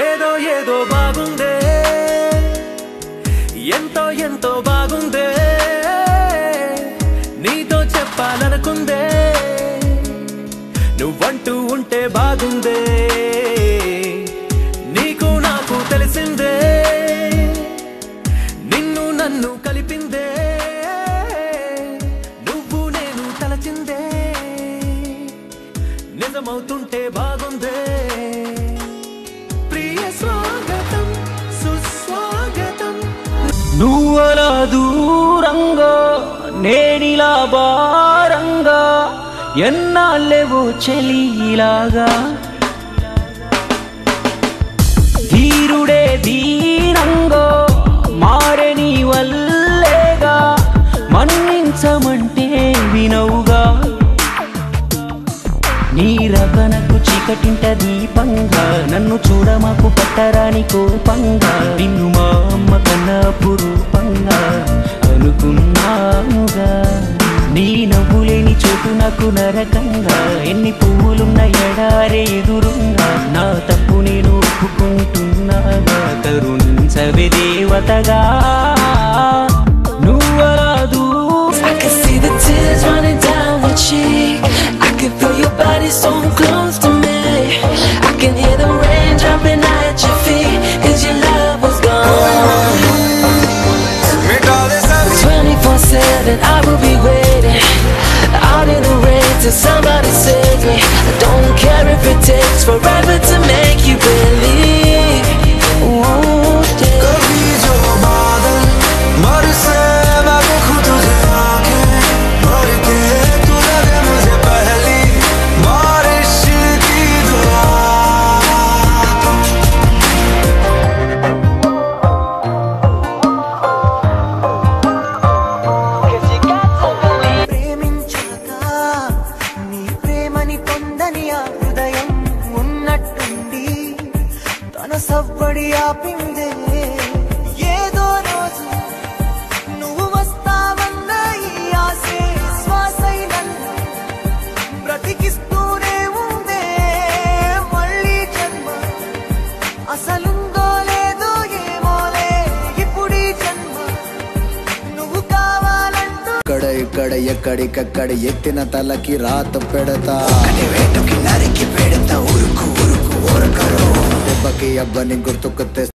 ఏదో ఏదో బాగుందే ఎంతో ఎంతో బాగుందే నీతో చెప్పాలనుకుందే నువ్వంటూ ఉంటే బాగుందే నీకు నాకు తెలిసిందే నిన్ను నన్ను కలిపిందే నువ్వు నేను తలచిందే నిజమవుతుంటే బాగుందే ప్రియ స్వాగతం సుస్వాగతం నువ్వలా దూరంగా నేనిలా భారంగా ఎన్నాళ్ళేవో చెలిలాగా ధీరుడే దీనంగా మారే నీ వల్లేగా మన్నించమంటే వినవుగా నీ రకనకు చీకటింట దీపంగా నన్ను చూడమాకు పట్టరాని కోపంగా నిన్ను మా అమ్మ కన్నా పురూపంగా అనుకున్నానుగా నీ నవ్వులేని చోటు నాకు నరకంగా ఎన్ని పువ్వులున్న ఎడారే ఎదురుంగా నా తప్పు నేను ఒప్పుకుంటున్నాగా కరుణించవే దేవతగా నువ్వరాదు I can feel your body so close to me. I can hear the rain dropping at your feet, 'cause your love was gone. 24/7 I will be waiting out in the rain till somebody saves me. I don't care if it takes forever to make you believe. Ooh, yeah. कभी जो बादल बरसे मैं देखूं तुझे आंखें भर के तू लगे मुझे पहली बारिश की दुआ ప్రేమించాక నీ ప్రేమని పొందని ఆ హృదయం ఉన్నట్టుండి తన సవ్వడి ఆపిందే ఏదో రోజు నువ్వు వస్తావన్న ఈ ఆశే శ్వాసై నన్ను బ్రతికిస్తూనే ఉందే మళ్ళీ జన్మ అసలుందో లేదో ఏమోలే ఇప్పుడు ఈ జన్మ నువ్వు కావాలంటూ ఇక్కడ ఎక్కడికక్కడ ఎత్తిన తలకి రాత పెడతా వేటుకి నరికి పెడతా ఉరుకు ఉరుకు ఉరకరు దెబ్బకి అబ్బని గుర్తుకు తెస్తా